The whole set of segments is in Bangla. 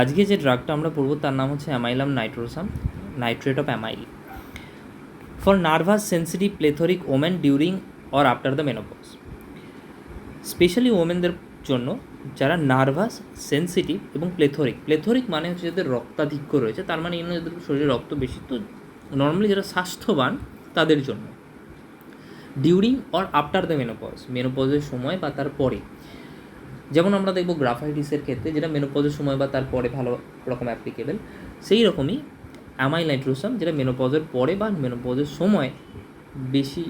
আজকে যে ড্রাগটা আমরা পড়বো তার নাম হচ্ছে amylenum nitrosum, nitrate of amyl, for nervous sensitive plethoric women during or after the menopause. Specially ওমেনদের জন্য যারা নার্ভাস, সেন্সিটিভ এবং প্লেথরিক মানে হচ্ছে যাদের রক্তাধিক্য রয়েছে, তার মানে এই নয় যাদের শরীরে রক্ত বেশি, তো নর্মালি যারা স্বাস্থ্যবান তাদের জন্য। ডিউরিং অর আফটার দ্য মেনোপজের সময় বা তার পরে, যেমন আমরা দেখব গ্রাফাইটিসের ক্ষেত্রে যেটা মেনোপজের সময় বা তার পরে ভালো রকম অ্যাপ্লিকেবল, সেই রকমই অ্যামাইল নাইট্রোসাম যেটা মেনোপজের পরে বা মেনোপজের সময় বেশি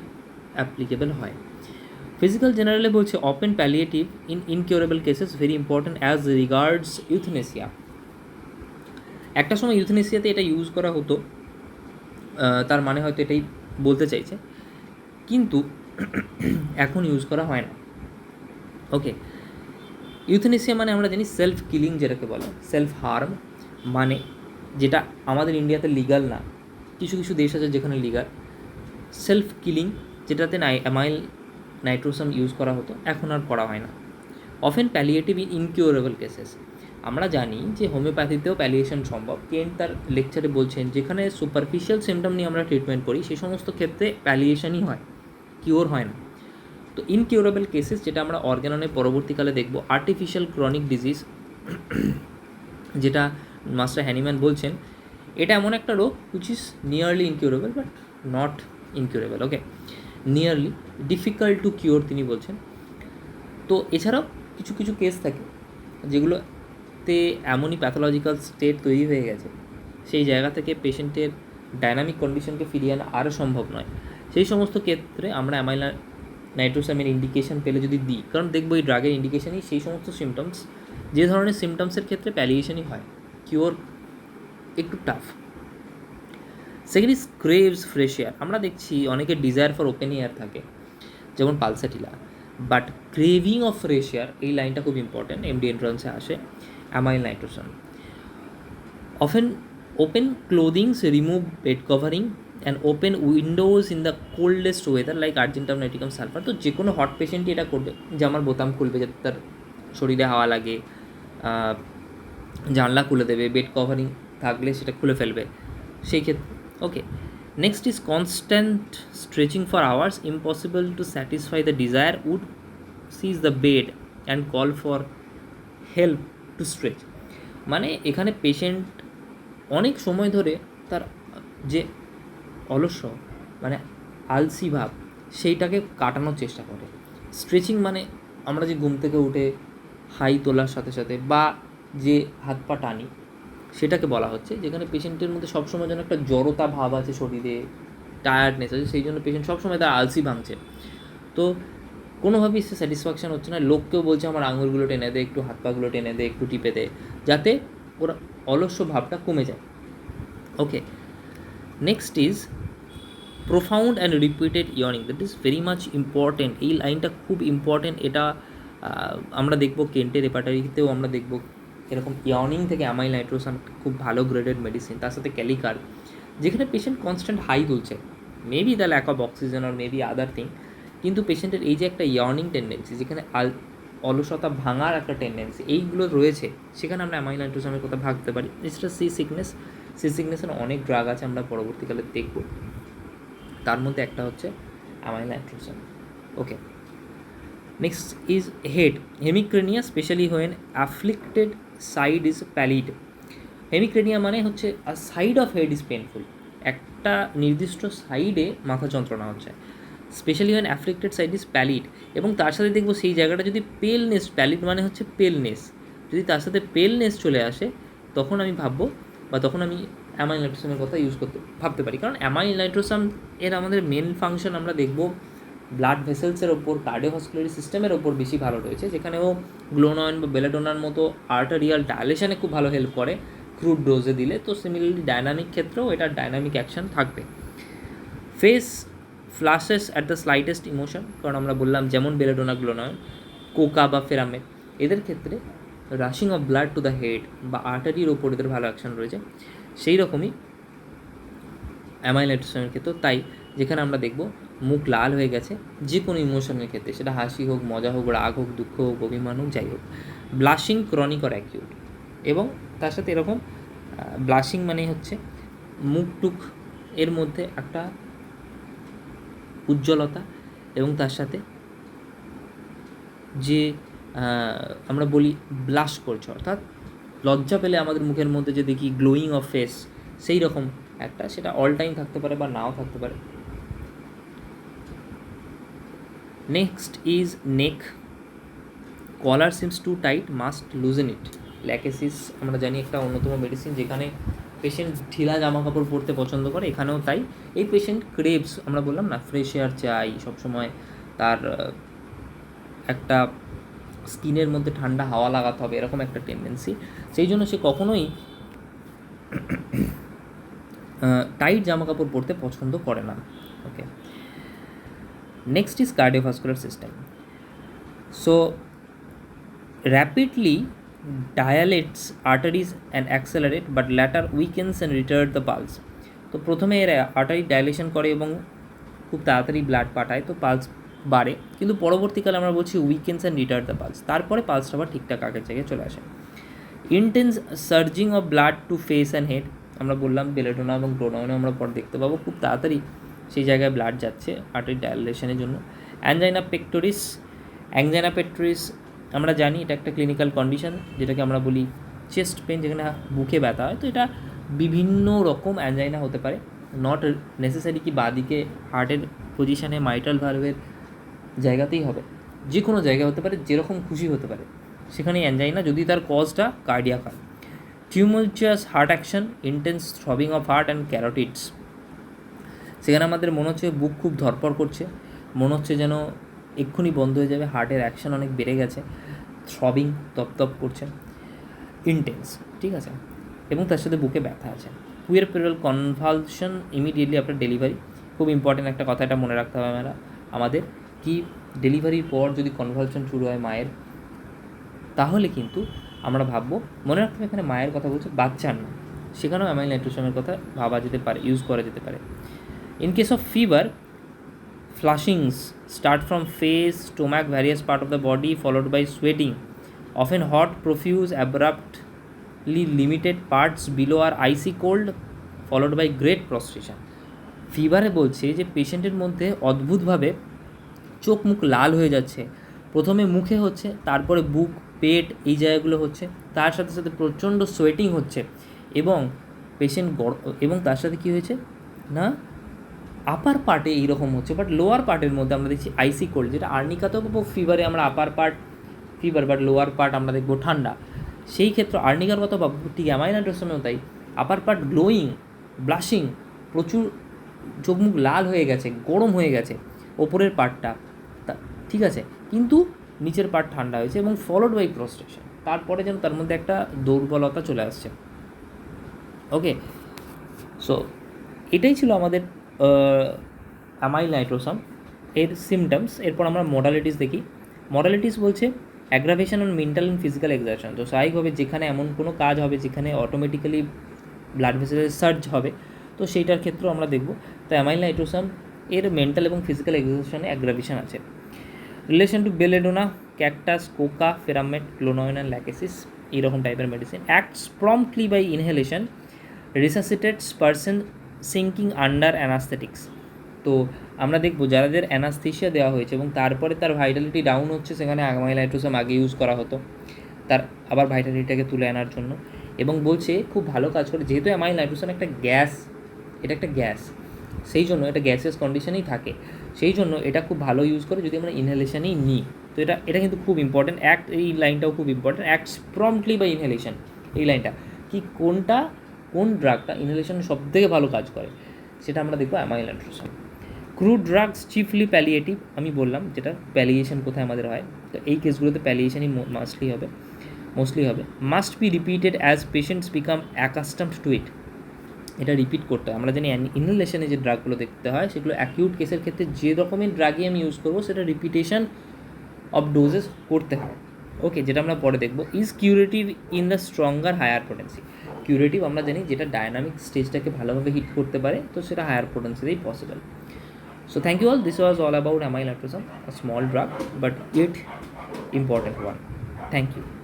অ্যাপ্লিকেবল হয়। ফিজিক্যাল জেনারেলে বলছে often palliative in incurable cases very important as regards euthanasia. একটা সময় ইউথনেসিয়াতে এটা ইউজ করা হতো, তার মানে হয়তো এটাই বলতে চাইছে, কিন্তু এখন ইউজ করা হয় না। ওকে, ইউথনেসিয়া মানে আমরা জানি সেলফ কিলিং, যেটাকে বলে সেলফ হার্ম, মানে যেটা আমাদের ইন্ডিয়াতে লিগাল না, কিছু কিছু দেশ আছে যেখানে লিগাল। সেলফ কিলিং যেটাতে অ্যামাইল নাইট্রোসাম ইউজ করা হতো, এখন আর করা হয় না। Often palliative in incurable cases, আমরা জানি যে হোমিওপ্যাথিতেও প্যালিয়েশন সম্ভব। কেন তার লেকচারে বলছেন যেখানে সুপারফিশিয়াল সিমটম নিয়ে আমরা ট্রিটমেন্ট করি সেই সমস্ত ক্ষেত্রে প্যালিয়েশনই হয়, কিওর হয় না। তো ইনকিউরেবল কেসেস যেটা আমরা অর্গাননের পরবর্তীকালে দেখব, আর্টিফিশিয়াল ক্রনিক ডিজিজ, যেটা মাস্টার হ্যানিম্যান বলছেন এটা এমন একটা রোগ which is nearly incurable but not incurable. Okay, nearly difficult to cure তিনি বলছেন। তো এছাড়াও কিছু কিছু কেস থাকে যেগুলোতে এমনই প্যাথোলজিক্যাল স্টেট তৈরি হয়ে গেছে, সেই জায়গা থেকে পেশেন্টের ডাইনামিক কন্ডিশনকে ফিরিয়ে আনা আরও সম্ভব নয়। সেই সমস্ত ক্ষেত্রে আমরা অ্যামাইল নাইট্রোসামের ইন্ডিকেশন পেলে যদি দিই, কারণ দেখবো এই ড্রাগের ইন্ডিকেশনই সেই সমস্ত সিমটমস, যে ধরনের সিমটমসের ক্ষেত্রে প্যালিয়েশনই হয়, কিওর একটু tough. Second is craves fresh air. আমরা দেখছি অনেকের ডিজায়ার ফর ওপেন এয়ার থাকে, যেমন pulsatilla, but craving of fresh air, এই লাইনটা খুব ইম্পর্টেন্ট, এমডি এন্ট্রান্সে আসে। Amyl nitrosum often open clothings, remove bed covering and open windows in the coldest weather like argentum nitricum sulphur. তো যে কোনো হট পেশেন্টই এটা করবে, জামার বোতাম খুলবে যাতে তার শরীরে হাওয়া লাগে, জানলা খুলে দেবে, বেড কভারিং থাকলে সেটা খুলে ফেলবে সেই ক্ষেত্রে। Okay, next is constant stretching for hours, impossible to satisfy the desire, would seize the bed and call for help to stretch. মানে এখানে পেশেন্ট অনেক সময় ধরে তার যে অলস্য মানে আলসি ভাব সেইটাকে কাটানোর চেষ্টা করে। স্ট্রেচিং মানে আমরা যে ঘুম থেকে উঠে হাই তোলার সাথে সাথে বা যে হাত পা টানি সেটাকে বলা হচ্ছে, যেখানে পেশেন্টের মধ্যে সবসময় যেন একটা জড়তা ভাব আছে শরীরে, টায়ার্ডনেস আছে, সেই জন্য পেশেন্ট সবসময় তার আলসি ভাঙছে। তো কোনোভাবেই সে স্যাটিসফ্যাকশান হচ্ছে না, লোককেও বলছে আমার আঙুলগুলো টেনে দে, একটু হাত পাগুলো টেনে দে, একটু টিপে দে, যাতে ওরা অলস্য ভাবটা কমে যায়। Okay, next is profound and repeated yawning, that is very much important. এই লাইনটা খুব ইম্পর্টেন্ট, এটা আমরা দেখব কেন্টের হেপাটাইটিসেও আমরা দেখব এরকম ইয়নিং থেকে অ্যামাইল নাইট্রোসাম খুব ভালো গ্রেডেড মেডিসিন, তার সাথে ক্যালিকার, যেখানে পেশেন্ট কনস্ট্যান্ট হাই তুলছে, maybe the lack of oxygen আর মেবি আদার থিং, কিন্তু পেশেন্টের এই যে একটা ইয়র্নিং টেন্ডেন্সি, যেখানে অলসতা ভাঙার একটা টেন্ডেন্সি, এইগুলো রয়েছে, সেখানে আমরা অ্যামাইল নাইট্রোসামের কথা ভাবতে পারি। এছাড়া সি সিকনেসের অনেক ড্রাগ আছে, আমরা পরবর্তীকালে দেখব, তার মধ্যে একটা হচ্ছে amyl nitrosum. Okay, next is head hemicrania, specially when afflicted side is pallid. Hemicrania মানে হচ্ছে side of head is painful, একটা নির্দিষ্ট সাইডে মাথা যন্ত্রণা হচ্ছে, specially when afflicted side is pallid, এবং তার সাথে দেখবো সেই জায়গাটা যদি পেলনেস, প্যালিড মানে হচ্ছে পেলনেস, যদি তার সাথে পেলনেস চলে আসে, তখন আমি ভাববো বা তখন আমি অ্যামাইল নাইট্রোসামের কথা ভাবতে পারি। কারণ অ্যামাইল নাইট্রোসাম এর আমাদের মেন ফাংশন আমরা দেখব ব্লাড ভেসেলসের ওপর, কার্ডিওভাস্কুলারি সিস্টেমের ওপর বেশি ভালো রয়েছে, যেখানেও গ্লোনয়েন বা বেলাডোনার মতো আর্টারিয়াল ডাইলেশনে খুব ভালো হেল্প করে ক্রুড ডোজে দিলে। তো সিমিলারলি ডায়নামিক ক্ষেত্রেও এটা ডায়নামিক অ্যাকশন থাকবে। Face flushes at the slightest emotion, কারণ আমরা বললাম যেমন বেলাডোনা, গ্লোনয়েন, কোকা বা ফেরামেট, এদের ক্ষেত্রে rushing of blood to the head বা আর্টারির ওপর এদের ভালো অ্যাকশন রয়েছে। সেই রকমই অ্যামাইল নাইট্রোসামের ক্ষেত্রে তাই, যেখানে আমরা দেখব মুখ লাল হয়ে গেছে যে কোনো ইমোশনের ক্ষেত্রে, সেটা হাসি হোক, মজা হোক, রাগ হোক, দুঃখ হোক, অভিমান হোক, যাই হোক, ব্লাশিং ক্রনিক অর অ্যাকিউট, এবং তার সাথে এরকম ব্লাশিং মানে হচ্ছে মুখ টুক এর মধ্যে একটা উজ্জ্বলতা, এবং তার সাথে যে আমরা বলি ব্লাশ করছে, অর্থাৎ লজ্জা পেলে আমাদের মুখের মধ্যে যে দেখি গ্লোয়িং অফ ফেস, সেই রকম একটা, সেটা অল টাইম থাকতে পারে বা নাও থাকতে পারে। Next is neck. Collar seems to tight, must loosen it. Lachesis আমরা জানি একটা অন্যতম মেডিসিন, যেখানে পেশেন্ট ঢিলা জামা কাপড় পরতে পছন্দ করে, এখানেও তাই। এই পেশেন্ট ক্রেভস, আমরা বললাম না, ফ্রেশ এয়ার চাই সবসময়, তার একটা স্কিনের মধ্যে ঠান্ডা হাওয়া লাগাতে হবে, এরকম একটা টেন্ডেন্সি। সেই জন্য সে কখনোই টাইট জামা কাপড় পরতে পছন্দ করে না। Okay, next is cardiovascular system. So rapidly dilates arteries and accelerate, but later weakens and retard the pulse. তো প্রথমে এর আর্টারি ডাইলেশন করে এবং খুব তাড়াতাড়ি ব্লাড পাঠায়, তো পালস বাড়ে, কিন্তু পরবর্তীকালে আমরা বলছি উইকেন্স অ্যান্ড রিটার্ড দ্য পালস, তারপরে পালসটা আবার ঠিকঠাক আগের জায়গায় চলে আসে। Intense সার্জিং of blood to face and head, আমরা বললাম বেলেডোনা এবং ক্লোনোইনে আমরা পর দেখতে পাবো, খুব তাড়াতাড়ি সেই জায়গায় ব্লাড যাচ্ছে আর্টারি ডাইলেশনের জন্য। অ্যাঞ্জাইনা পেক্টোরিস, অ্যাংজাইনা পেক্টোরিস আমরা জানি এটা একটা ক্লিনিক্যাল কন্ডিশন, যেটাকে আমরা বলি চেস্ট পেন, যেখানে বুকে ব্যথা হয়। তো এটা বিভিন্ন রকম অ্যাঞ্জাইনা হতে পারে, নট নেসেসারি কি বাদিকে হার্টের পজিশানে মাইট্রাল ভালভের জায়গাতেই হবে, যে কোনো জায়গায় হতে পারে, যেরকম খুশি হতে পারে সেখানেই অ্যাঞ্জাইনা, যদি তার কজটা কার্ডিয়াক হয়। Tumultuous heart action, intense throbbing of heart and carotids, সেখানে আমাদের মনে হচ্ছে বুক খুব ধরপড় করছে, মনে হচ্ছে যেন এক্ষুনি বন্ধ হয়ে যাবে, হার্টের অ্যাকশন অনেক বেড়ে গেছে, থ্রবিং তপ করছে, ইন্টেন্স, ঠিক আছে, এবং তার সাথে বুকে ব্যথা আছে। পুয়েরপেরাল কনভালশন ইমিডিয়েটলি আফটার ডেলিভারি, খুব ইম্পর্টেন্ট একটা কথা, এটা মনে রাখতে হবে আমাদের কি ডেলিভারির পর যদি কনভালশন শুরু হয় মায়ের, তাহলে কিন্তু আমরা ভাববো, মনে রাখতে হবে এখানে মায়ের কথা বলছে, বাচ্চার না, সেখানেও অ্যামাইল নাইট্রোসামের কথা ভাবা যেতে পারে, ইউজ করা যেতে পারে। In case of fever, flushings start from face, stomach, various part of the body, followed by sweating, often hot, profuse, abruptly limited, parts below are icy cold, followed by great prostration. ফিভারে বলছে যে পেশেন্টের মধ্যে অদ্ভুতভাবে চোখ মুখ লাল হয়ে যাচ্ছে, প্রথমে মুখে হচ্ছে, তারপরে বুক পেট এই জায়গাগুলো হচ্ছে, তার সাথে সাথে প্রচণ্ড সোয়েটিং হচ্ছে, এবং পেশেন্ট এবং তার সাথে কী হয়েছে না, আপার পার্টে এইরকম হচ্ছে, বাট লোয়ার পার্টের মধ্যে আমরা দেখছি আইসি কোল্ড, যেটা আর্নিকাতেও পাবো ফিভারে, আমরা আপার part fever, but lower part আমরা দেখবো ঠান্ডা। সেই ক্ষেত্রে আর্নিকার কথা পাবো, ঠিক অ্যামাইল নাইট্রোসামেও তাই, আপার পার্ট গ্লোয়িং, ব্লাশিং, প্রচুর চোখ মুখ লাল হয়ে গেছে, গরম হয়ে গেছে ওপরের পার্টটা, ঠিক আছে, কিন্তু নিচের পার্ট ঠান্ডা হয়েছে, এবং ফলোড বাই প্রস্ট্রেশন, তারপরে যেন তার মধ্যে একটা দুর্বলতা চলে আসছে। ওকে, সো এটাই ছিল আমাদের অ্যামাইল নাইট্রোসাম এর সিমটমস। এরপর আমরা মডালিটিস দেখি। মডালিটিস বলছে aggravation on mental and physical exertion, তো স্বাভাবিকভাবে যেখানে এমন কোনো কাজ হবে যেখানে অটোমেটিক্যালি ব্লাড ভেসেলের সার্জ হবে, তো সেইটার ক্ষেত্রেও আমরা দেখব। তো অ্যামাইল নাইট্রোসাম এর মেন্টাল এবং ফিজিক্যাল এক্সারশনে অ্যাগ্রাভেশন আছে। Relation to belladonna, cactus, coca, ferrum met, glonoine and lachesis, এইরকম টাইপের medicine. Acts promptly by inhalation, resuscitates person sinking under anaesthetics. তো আমরা দেখব যাদের অ্যানাস্থেশিয়া দেওয়া হয়েছে এবং তারপরে তার ভাইটালিটি ডাউন হচ্ছে, সেখানে অ্যামাইল নাইট্রোসাম আগে ইউজ করা হতো তার আবার ভাইটালিটিটাকে তুলে আনার জন্য, এবং বলছে খুব ভালো কাজ করে, যেহেতু অ্যামাইল নাইট্রোসাম একটা গ্যাস, এটা একটা গ্যাস, সেই জন্য এটা গ্যাসেস কন্ডিশনেই থাকে, সেই জন্য এটা খুব ভালো ইউজ করে যদি আমরা ইনহেলেশনেই নিই। তো এটা কিন্তু খুব ইম্পর্টেন্ট, অ্যাক্ট, এই লাইনটাও খুব important, acts promptly by inhalation, এই লাইনটা কি, কোন ড্রাগটা ইনহেলেশনে সবথেকে ভালো কাজ করে সেটা আমরা দেখবো amyl nitrosum. Crude drugs chiefly palliative, আমি বললাম যেটা প্যালিয়েশন কোথায় আমাদের হয়, তো এই কেসগুলোতে প্যালিয়েশনই মোস্টলি হবে। Must be repeated as patients become accustomed to it, এটা রিপিট করতে হয়। আমরা জানি ইনহেলেশনে যে ড্রাগগুলো দেখতে হয় সেগুলো অ্যাকিউট কেসের ক্ষেত্রে যে রকমের ড্রাগই আমি ইউজ করবো সেটা রিপিটেশন অফ ডোজেস করতে হয়। ওকে, যেটা আমরা পরে দেখবো। Is curative in the stronger higher potency, curative আমরা জানি যেটা ডায়নামিক স্টেজটাকে ভালোভাবে হিট করতে পারে, তো সেটা হায়ার পোটেন্সিতেই possible. So thank you all. This was all about amyl nitrosum, a small drug but yet important one. Thank you.